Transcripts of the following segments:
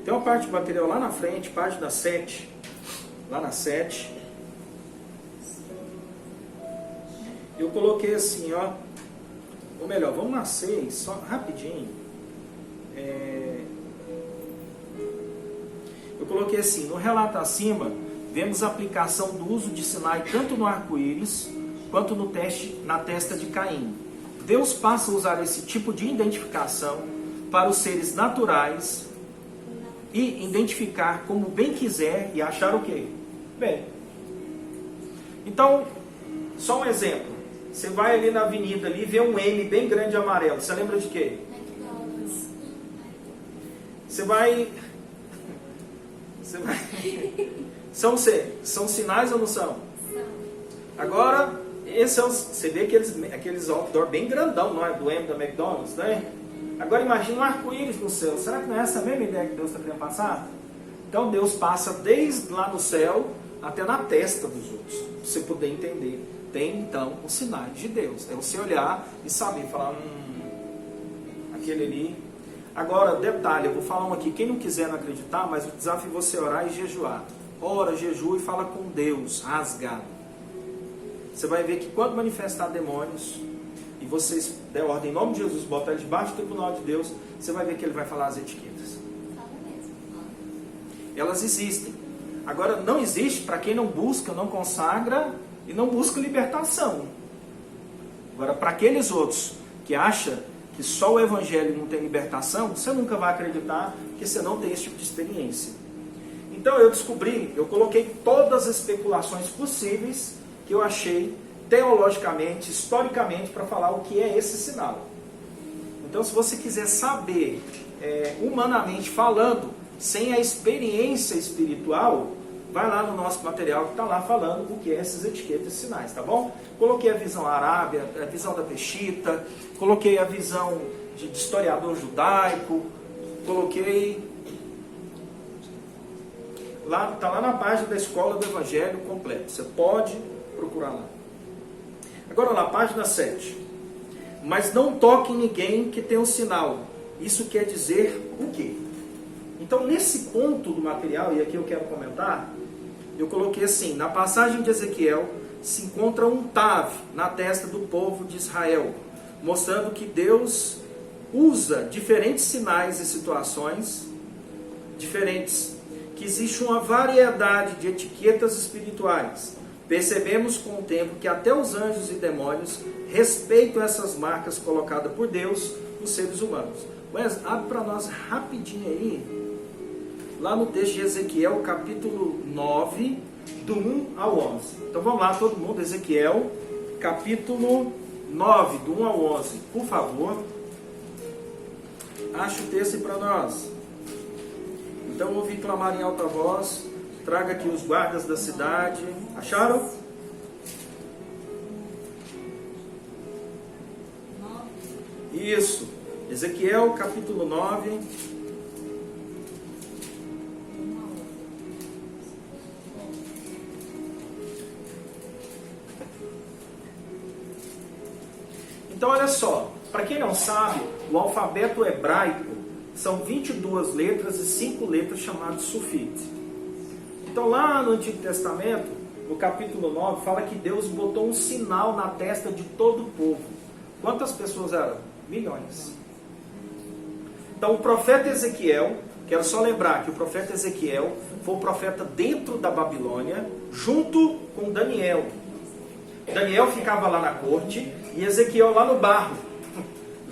Tem uma parte do material lá na frente, página 7. Lá na 7. Eu coloquei assim, ó. Ou melhor, vamos na 6, só rapidinho. Eu coloquei assim, no relato acima, vemos a aplicação do uso de sinais tanto no arco-íris, quanto no teste, na testa de Caim. Deus passa a usar esse tipo de identificação para os seres naturais e identificar como bem quiser e achar o quê? Bem. Então, só um exemplo. Você vai ali na avenida ali, vê um M bem grande amarelo. Você lembra de quê? Você vai... São sinais ou não são? Agora, esse é você vê aqueles outdoor bem grandão, não é? Do M da McDonald's, né? Agora imagina um arco-íris no céu. Será que não é essa mesma ideia que Deus está querendo passar? Então Deus passa desde lá no céu até na testa dos outros, para você poder entender. Tem então os sinais de Deus. É você olhar e saber, falar, aquele ali. Agora, detalhe, eu vou falar um aqui. Quem não quiser não acreditar, mas o desafio é você orar e jejuar. Ora, jejua e fala com Deus, rasgado. Você vai ver que quando manifestar demônios, e vocês der ordem em nome de Jesus, botar ele debaixo do tribunal de Deus, você vai ver que ele vai falar as etiquetas. Elas existem. Agora, não existe para quem não busca, não consagra e não busca libertação. Agora, para aqueles outros que acham que só o Evangelho não tem libertação, você nunca vai acreditar, porque você não tem esse tipo de experiência. Então eu descobri, eu coloquei todas as especulações possíveis que eu achei teologicamente, historicamente, para falar o que é esse sinal. Então, se você quiser saber, humanamente falando, sem a experiência espiritual, vai lá no nosso material que está lá falando o que é essas etiquetas e sinais, tá bom? Coloquei a visão arábia, a visão da Peshita, coloquei a visão de historiador judaico, coloquei... Está lá na página da Escola do Evangelho completo, você pode procurar lá. Agora lá, página 7. Mas não toque em ninguém que tenha um sinal. Isso quer dizer o quê? Então, nesse ponto do material, e aqui eu quero comentar, eu coloquei assim, na passagem de Ezequiel, se encontra um tav na testa do povo de Israel, mostrando que Deus usa diferentes sinais e situações diferentes, que existe uma variedade de etiquetas espirituais. Percebemos com o tempo que até os anjos e demônios respeitam essas marcas colocadas por Deus nos seres humanos. Mas abre para nós rapidinho aí, lá no texto de Ezequiel, capítulo 9, do 1 ao 11. Então vamos lá, todo mundo, Ezequiel, capítulo 9, do 1 ao 11. Por favor, acha o texto aí para nós. Então eu ouvi clamar em alta voz, traga aqui os guardas da cidade. Acharam? Isso. Ezequiel, capítulo 9. Então olha só, para quem não sabe, o alfabeto hebraico são 22 letras e 5 letras chamadas sufite. Então lá no Antigo Testamento, no capítulo 9, fala que Deus botou um sinal na testa de todo o povo. Quantas pessoas eram? Milhões. Então o profeta Ezequiel, quero só lembrar que o profeta Ezequiel foi o profeta dentro da Babilônia, junto com Daniel. Daniel ficava lá na corte e Ezequiel lá no barro,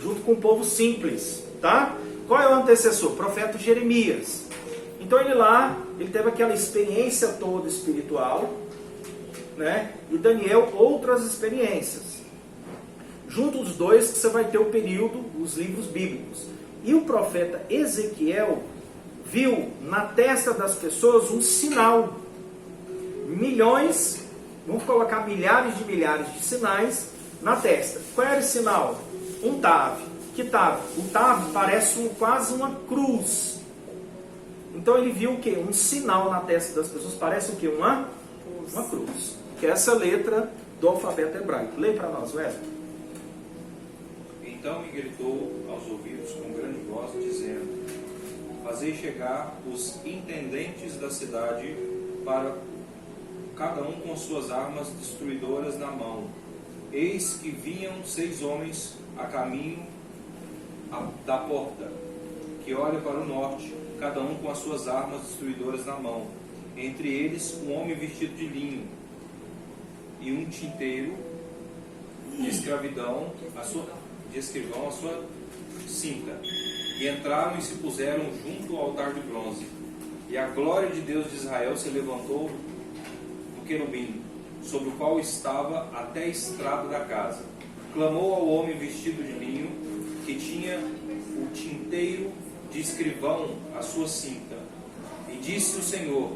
junto com o povo simples, tá? Qual é o antecessor? O profeta Jeremias. Então ele teve aquela experiência toda espiritual, né? E Daniel outras experiências. Junto dos dois você vai ter o período, os livros bíblicos. E o profeta Ezequiel viu na testa das pessoas um sinal. Milhões, vamos colocar milhares de sinais na testa. Qual era o sinal? Um tav. Que tav? O tav parece quase uma cruz. Então ele viu o quê? Um sinal na testa das pessoas. Parece o quê? Uma cruz. Que é essa letra do alfabeto hebraico. Lê para nós, Wesley. Então me gritou aos ouvidos com grande voz, dizendo: fazei chegar os intendentes da cidade, para cada um com suas armas destruidoras na mão. Eis que vinham 6 homens a caminho da porta, que olha para o norte, cada um com as suas armas destruidoras na mão. Entre eles um homem vestido de linho e um tinteiro de escrivão a sua cinta. E entraram e se puseram junto ao altar de bronze. E a glória de Deus de Israel se levantou do querubim, sobre o qual estava até a estrada da casa. Clamou ao homem vestido de linho, que tinha o tinteiro de escrivão à sua cinta. E disse o Senhor: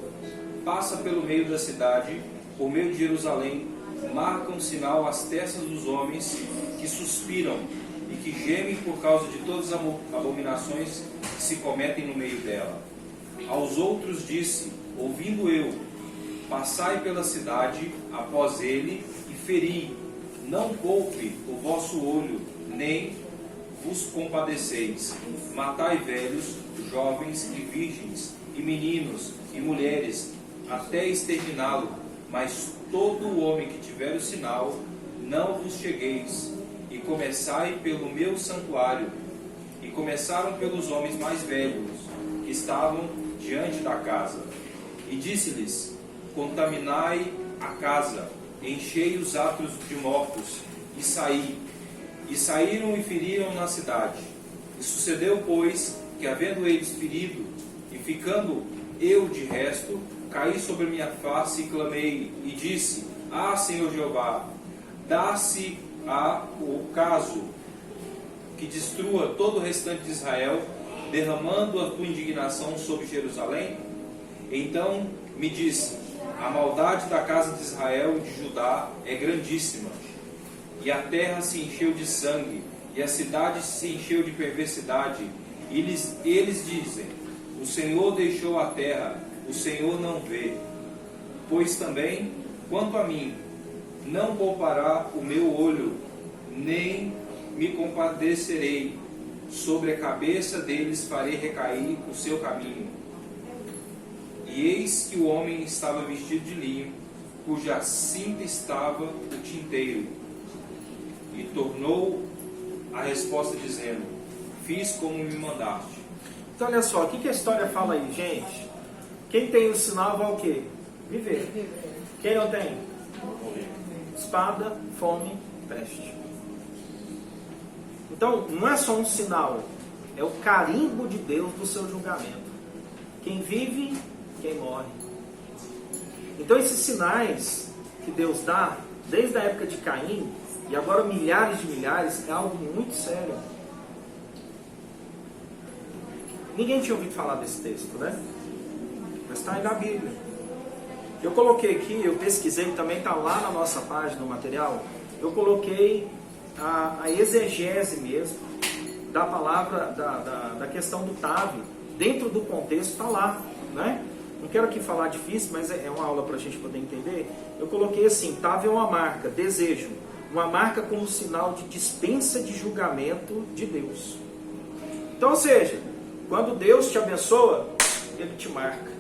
passa pelo meio da cidade, por meio de Jerusalém, marca um sinal às testas dos homens que suspiram e que gemem por causa de todas as abominações que se cometem no meio dela. Aos outros disse, ouvindo eu: passai pela cidade após ele e feri, não poupe o vosso olho, nem vos compadeceis. Matai velhos, jovens e virgens, e meninos e mulheres, até exterminá-lo. Mas todo o homem que tiver o sinal, não vos chegueis. E começai pelo meu santuário. E começaram pelos homens mais velhos, que estavam diante da casa. E disse-lhes: contaminai a casa, enchei os átrios de mortos, e saí. E saíram e feriram na cidade. E sucedeu, pois, que havendo eles ferido, e ficando eu de resto, caí sobre minha face e clamei, e disse: ah, Senhor Jeová, dá-se o caso que destrua todo o restante de Israel, derramando a tua indignação sobre Jerusalém? Então me disse: a maldade da casa de Israel e de Judá é grandíssima, e a terra se encheu de sangue, e a cidade se encheu de perversidade. E eles dizem: o Senhor deixou a terra, o Senhor não vê. Pois também, quanto a mim, não poupará o meu olho, nem me compadecerei. Sobre a cabeça deles farei recair o seu caminho. E eis que o homem estava vestido de linho, cuja cinta estava o tinteiro. E tornou a resposta dizendo: fiz como me mandaste. Então olha só, o que a história fala aí, gente? Quem tem o sinal vai o quê? Viver. Quem não tem? Espada, fome, peste. Então, não é só um sinal, é o carimbo de Deus do seu julgamento. Quem vive, quem morre. Então, esses sinais que Deus dá, desde a época de Caim, e agora milhares de milhares, é algo muito sério. Ninguém tinha ouvido falar desse texto, né? Mas está aí na Bíblia. Eu coloquei aqui, eu pesquisei, também está lá na nossa página, no material. Eu coloquei a exegese mesmo da palavra, da questão do Tave, dentro do contexto está lá, né? Não quero aqui falar difícil, mas é uma aula para a gente poder entender. Eu coloquei assim: Tave é uma marca, desejo, uma marca como sinal de dispensa de julgamento de Deus. Então, ou seja, quando Deus te abençoa, Ele te marca.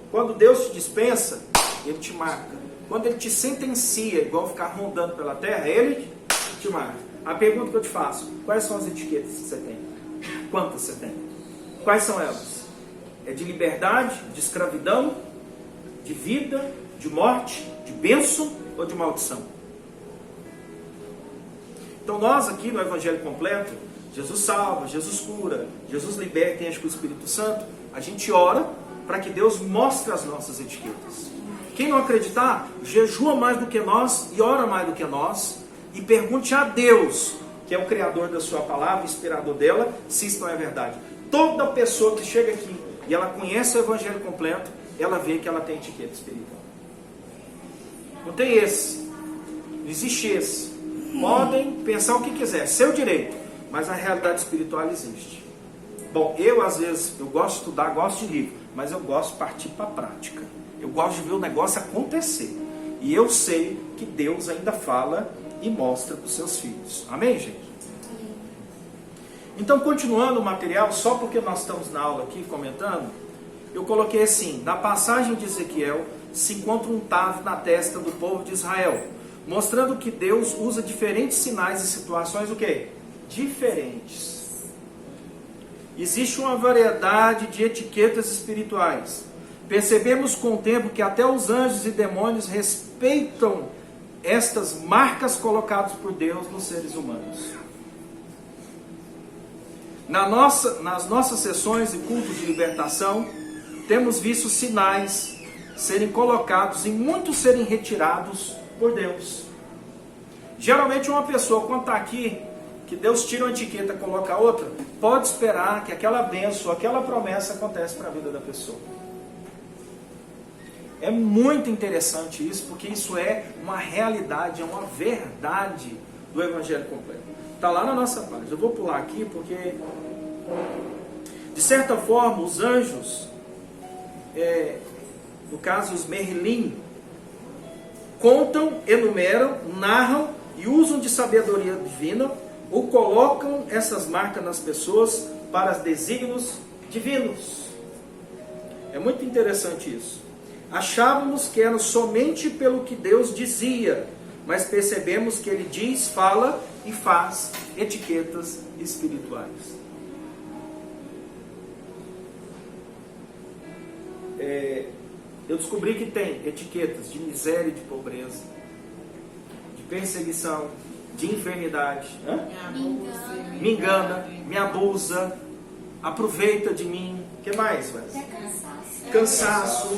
Quando Deus te dispensa, Ele te marca. Quando Ele te sentencia, igual ficar rondando pela terra, Ele te marca. A pergunta que eu te faço: quais são as etiquetas que você tem? Quantas você tem? Quais são elas? É de liberdade, de escravidão, de vida, de morte, de bênção ou de maldição? Então nós aqui no Evangelho Completo, Jesus salva, Jesus cura, Jesus liberta e enche com o Espírito Santo, a gente ora para que Deus mostre as nossas etiquetas. Quem não acreditar, jejua mais do que nós e ora mais do que nós, e pergunte a Deus, que é o Criador da sua palavra, inspirador dela, se isso não é verdade. Toda pessoa que chega aqui e ela conhece o Evangelho completo, ela vê que ela tem etiqueta espiritual. Não tem esse, não existe esse. Podem pensar o que quiser, seu direito, mas a realidade espiritual existe. Bom, eu às vezes, eu gosto de estudar, gosto de livro, mas eu gosto de partir para a prática. Eu gosto de ver o negócio acontecer. E eu sei que Deus ainda fala e mostra para os seus filhos. Amém, gente? Então, continuando o material, só porque nós estamos na aula aqui comentando, eu coloquei assim: na passagem de Ezequiel se encontra um tavo na testa do povo de Israel, mostrando que Deus usa diferentes sinais e situações, o quê? Diferentes. Existe uma variedade de etiquetas espirituais. Percebemos com o tempo que até os anjos e demônios respeitam estas marcas colocadas por Deus nos seres humanos. Nas nossas sessões e cultos de libertação, temos visto sinais serem colocados e muitos serem retirados por Deus. Geralmente uma pessoa, quando está aqui, que Deus tira uma etiqueta e coloca outra, pode esperar que aquela bênção, aquela promessa aconteça para a vida da pessoa. É muito interessante isso, porque isso é uma realidade, é uma verdade do Evangelho completo. Está lá na nossa página. Eu vou pular aqui porque, de certa forma, os anjos, no caso os Merlim, contam, enumeram, narram e usam de sabedoria divina ou colocam essas marcas nas pessoas para desígnios divinos. É muito interessante isso. Achávamos que era somente pelo que Deus dizia, mas percebemos que Ele diz, fala e faz etiquetas espirituais. Eu descobri que tem etiquetas de miséria e de pobreza, de perseguição, de enfermidade. Me engana, me abusa, aproveita de mim. O que mais? Cansaço,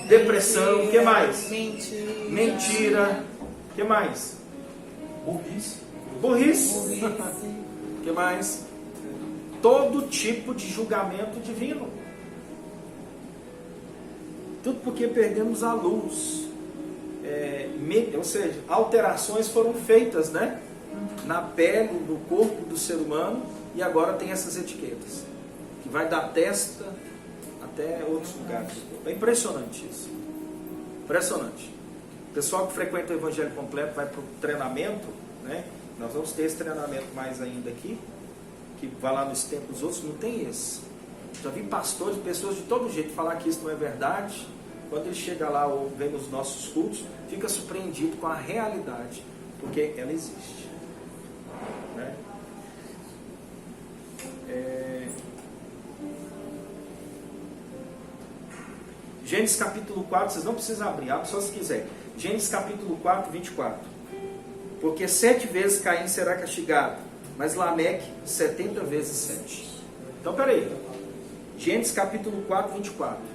depressão. O que mais? Mentira. O que mais? Burrice. O que mais? Todo tipo de julgamento divino. Tudo porque perdemos a luz. Ou seja, alterações foram feitas, né? Na pele, no corpo do ser humano, e agora tem essas etiquetas, que vai da testa até outros lugares. É impressionante isso. Impressionante. O pessoal que frequenta o Evangelho completo vai para o treinamento, né? Nós vamos ter esse treinamento mais ainda aqui, que vai lá nos tempos, os outros não tem esse. Já vi pastores, pessoas de todo jeito falar que isso não é verdade. Quando ele chega lá ou vem nos nossos cultos, fica surpreendido com a realidade, porque ela existe. Né? Gênesis capítulo 4, vocês não precisam abrir, abre só se quiser. Gênesis capítulo 4, 24. Porque 7 vezes Caim será castigado, mas Lameque 70 vezes 7. Então, peraí. Gênesis capítulo 4, 24.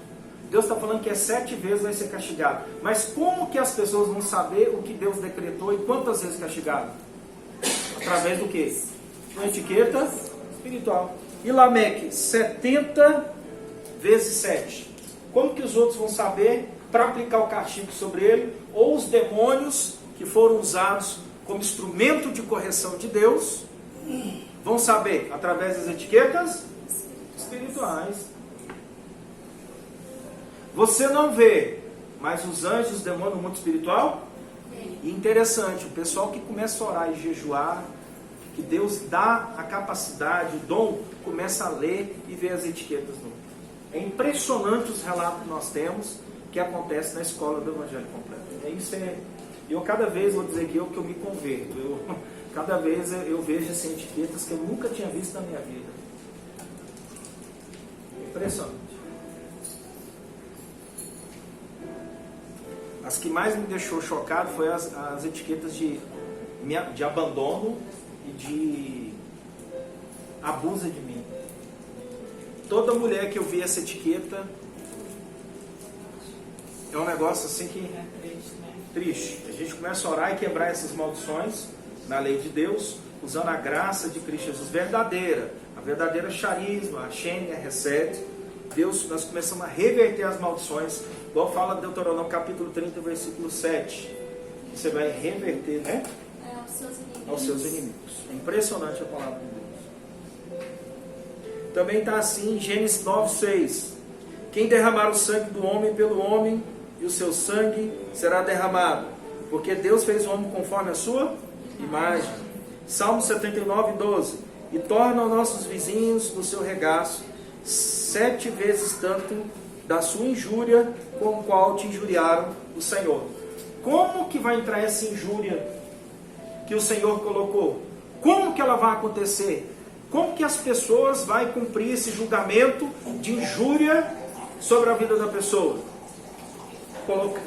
Deus está falando que 7 vezes vai ser castigado. Mas como que as pessoas vão saber o que Deus decretou e quantas vezes castigado? Através do quê? Uma etiqueta espiritual. E Lameque, 70 vezes 7. Como que os outros vão saber para aplicar o castigo sobre ele? Ou os demônios que foram usados como instrumento de correção de Deus vão saber através das etiquetas espirituais. Você não vê, mas os anjos, os demônios no mundo espiritual? E interessante, o pessoal que começa a orar e jejuar, que Deus dá a capacidade, o dom, começa a ler e ver as etiquetas no mundo. É impressionante os relatos que nós temos que acontece na escola do Evangelho completo. Eu cada vez vou dizer que eu me converto. Cada vez eu vejo assim, etiquetas que eu nunca tinha visto na minha vida. Impressionante. As que mais me deixou chocado foi as etiquetas de abandono e de abusa de mim. Toda mulher que eu vi essa etiqueta é um negócio assim que triste. A gente começa a orar e quebrar essas maldições na lei de Deus, usando a graça de Cristo Jesus verdadeira, a verdadeira charisma, a Shênia, recebe. Deus, nós começamos a reverter as maldições, igual fala Deuteronômio capítulo 30, versículo 7. Você vai reverter, né? Aos seus inimigos. É impressionante a palavra de Deus. Também está assim em Gênesis 9, 6. Quem derramar o sangue do homem pelo homem, e o seu sangue será derramado, porque Deus fez o homem conforme a sua imagem. Salmo 79, 12. e torna os nossos vizinhos do seu regaço 7 vezes tanto da sua injúria com o qual te injuriaram o Senhor. Como que vai entrar essa injúria que o Senhor colocou? Como que ela vai acontecer? Como que as pessoas vão cumprir esse julgamento de injúria sobre a vida da pessoa?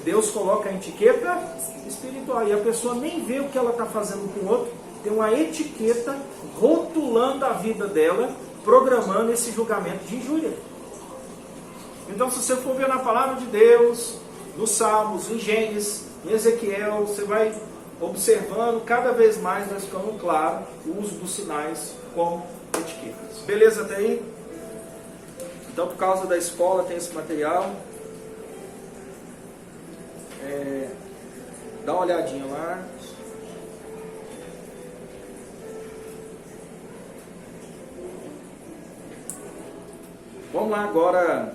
Deus coloca a etiqueta espiritual e a pessoa nem vê o que ela está fazendo com o outro. Tem uma etiqueta rotulando a vida dela, programando esse julgamento de injúria. Então, se você for ver na palavra de Deus, nos Salmos, em Gênesis, em Ezequiel, você vai observando cada vez mais, vai ficando claro o uso dos sinais como etiquetas. Beleza até aí? Então, por causa da escola, tem esse material. Dá uma olhadinha lá. Vamos lá agora.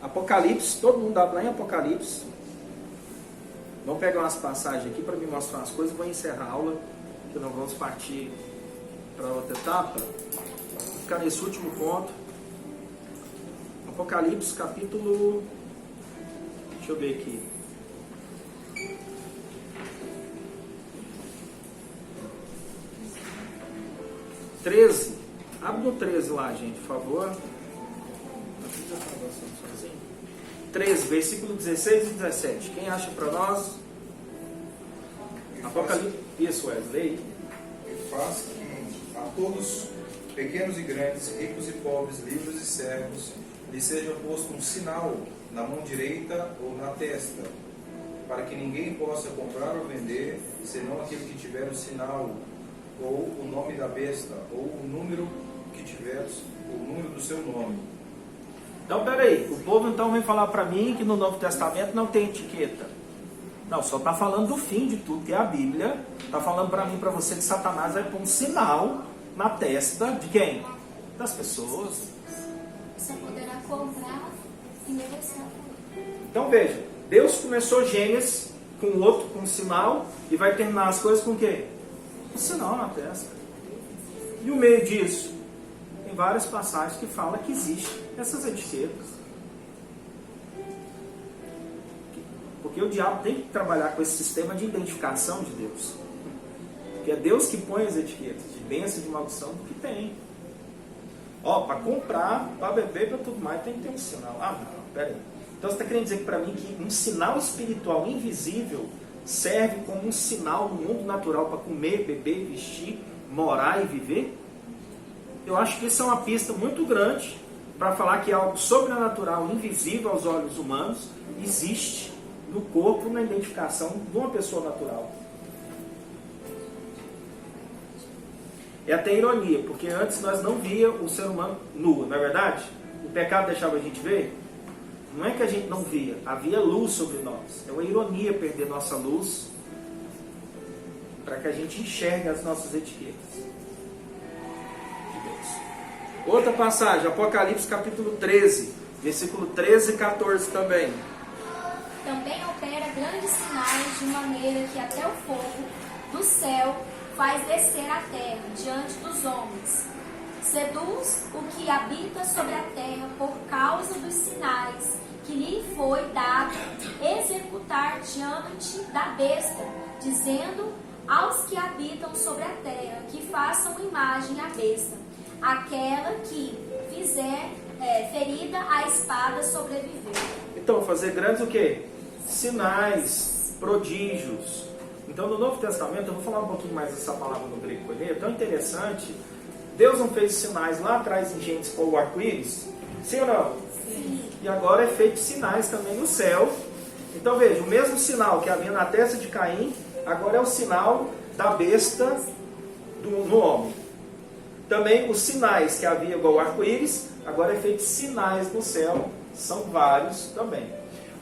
Apocalipse, todo mundo dá lá em Apocalipse. Vamos pegar umas passagens aqui para me mostrar umas coisas. Vou encerrar a aula, que nós vamos partir para outra etapa. Vou ficar nesse último ponto. Apocalipse, capítulo... Deixa eu ver aqui. (13). Abre no 13 lá, gente, por favor. 13, versículo 16 e 17. Quem acha para nós? Apocalipse. Isso, Wesley. E faz que a todos, pequenos e grandes, ricos e pobres, livres e servos, lhe seja posto um sinal na mão direita ou na testa, para que ninguém possa comprar ou vender, senão aquele que tiver o sinal, ou o nome da besta, ou o número que tiver, o número do seu nome. Então, peraí, o povo então vem falar para mim que no Novo Testamento não tem etiqueta. Não, só está falando do fim de tudo, que é a Bíblia. Está falando para mim, para você, que Satanás vai pôr um sinal na testa de quem? Das pessoas. Você poderá comprar e negociar. Então veja, Deus começou Gênesis com o outro, com um sinal, e vai terminar as coisas com o quê? Um sinal na testa. E o meio disso? Tem várias passagens que falam que existem essas etiquetas. Porque o diabo tem que trabalhar com esse sistema de identificação de Deus. Porque é Deus que põe as etiquetas de bênção e de maldição, que tem. Ó, para comprar, para beber, para tudo mais, tem que ter um sinal. Ah, não, pera aí. Então você está querendo dizer para mim que um sinal espiritual invisível serve como um sinal no mundo natural para comer, beber, vestir, morar e viver? Eu acho que isso é uma pista muito grande para falar que algo sobrenatural, invisível aos olhos humanos, existe no corpo, na identificação de uma pessoa natural. É até ironia, porque antes nós não via o ser humano nu, não é verdade? O pecado deixava a gente ver. Não é que a gente não via, havia luz sobre nós. É uma ironia perder nossa luz para que a gente enxergue as nossas etiquetas de Deus. Outra passagem, Apocalipse capítulo 13, versículo 13 e 14 também. Também opera grandes sinais de maneira que até o fogo do céu faz descer a terra diante dos homens. Seduz o que habita sobre a terra por causa dos sinais que lhe foi dado executar diante da besta, dizendo aos que habitam sobre a terra que façam imagem à besta, aquela que fizer ferida a espada sobreviver. Então, fazer grandes o quê? Sinais, prodígios. Então, no Novo Testamento, eu vou falar um pouquinho mais dessa palavra no grego koiné, é tão interessante. Deus não fez sinais lá atrás em Gênesis com o arco-íris? Sim ou não? Sim. E agora é feito sinais também no céu. Então veja, o mesmo sinal que havia na testa de Caim, agora é o sinal da besta no homem. Também os sinais que havia igual o arco-íris, agora é feito sinais no céu, são vários também.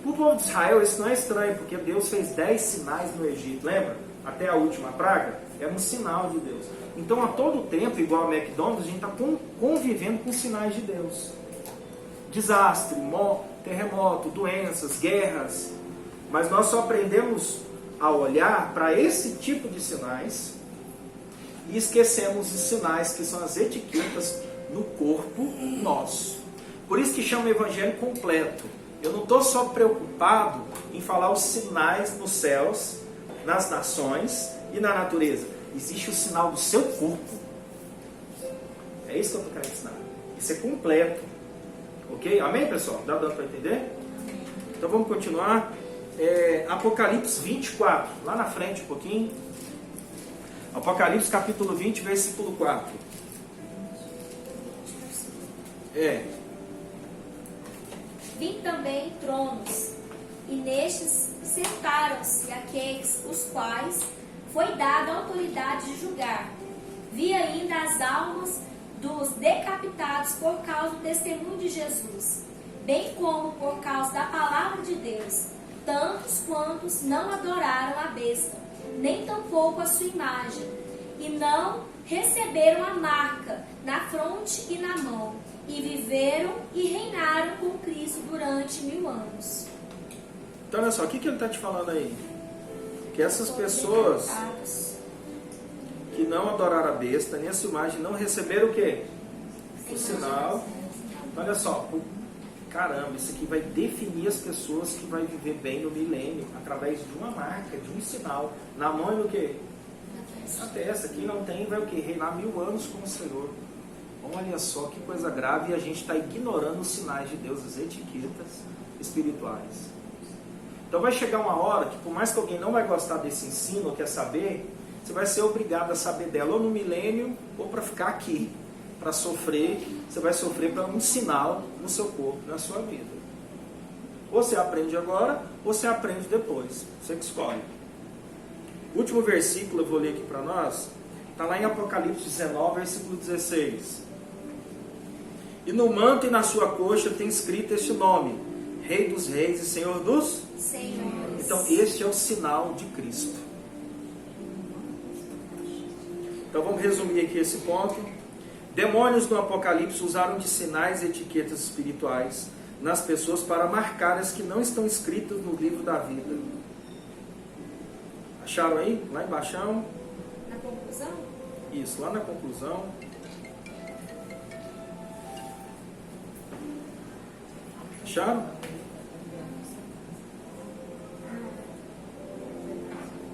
Para o povo de Israel isso não é estranho, porque Deus fez 10 sinais no Egito, lembra? Até a última praga, era um sinal de Deus. Então a todo tempo, igual a McDonald's, a gente está convivendo com sinais de Deus. Desastre, terremoto, doenças, guerras. Mas nós só aprendemos a olhar para esse tipo de sinais e esquecemos os sinais, que são as etiquetas no corpo nosso. Por isso que chama o evangelho completo. Eu não estou só preocupado em falar os sinais nos céus, nas nações e na natureza. Existe o sinal do seu corpo. É isso que eu estou querendo ensinar. Isso é completo. Ok? Amém, pessoal? Dá dando para entender? Então vamos continuar. Apocalipse 24, lá na frente um pouquinho. Apocalipse capítulo 20, versículo 4. Vi também tronos, e nestes sentaram-se aqueles os quais foi dada a autoridade de julgar. Vi ainda as almas dos decapitados por causa do testemunho de Jesus, bem como por causa da palavra de Deus, tantos quantos não adoraram a besta, nem tampouco a sua imagem, e não receberam a marca na fronte e na mão, e viveram e reinaram com Cristo durante 1000 anos. Então olha só, o que ele está te falando aí? Que essas pessoas que não adoraram a besta, nem a sua imagem, não receberam o quê? O sinal. Olha só, caramba, isso aqui vai definir as pessoas que vai viver bem no milênio, através de uma marca, de um sinal. Na mão e no quê? Na testa. Quem não tem vai o quê? Reinar 1000 anos com o Senhor. Olha só que coisa grave, e a gente está ignorando os sinais de Deus, as etiquetas espirituais. Então vai chegar uma hora que, por mais que alguém não vai gostar desse ensino, ou quer saber, você vai ser obrigado a saber dela ou no milênio, ou para ficar aqui, para sofrer. Você vai sofrer para um sinal no seu corpo, na sua vida. Ou você aprende agora, ou você aprende depois. Você que escolhe. O último versículo eu vou ler aqui para nós, está lá em Apocalipse 19, versículo 16. E no manto e na sua coxa tem escrito este nome: Rei dos Reis e Senhor dos Senhores. Então este é o sinal de Cristo. Então vamos resumir aqui esse ponto. Demônios no Apocalipse usaram de sinais e etiquetas espirituais nas pessoas para marcar as que não estão escritas no livro da vida. Acharam aí? Lá embaixo? Na conclusão? Isso, lá na conclusão. Acharam?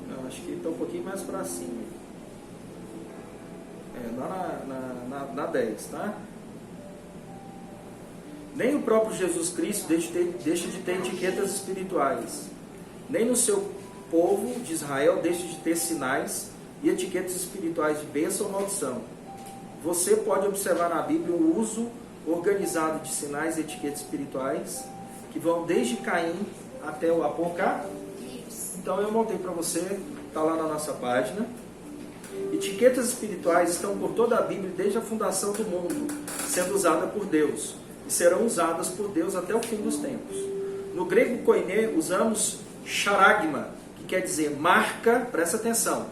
Não, acho que está um pouquinho mais para cima. Lá na 10, tá? Nem o próprio Jesus Cristo deixa de ter etiquetas espirituais. Nem no seu povo de Israel deixa de ter sinais e etiquetas espirituais de bênção ou maldição. Você pode observar na Bíblia o uso organizado de sinais e etiquetas espirituais que vão desde Caim até o Apocalipse. Então eu montei para você, está lá na nossa página. Etiquetas espirituais estão por toda a Bíblia desde a fundação do mundo, sendo usadas por Deus e serão usadas por Deus até o fim dos tempos. No grego koiné usamos charagma, que quer dizer marca, presta atenção,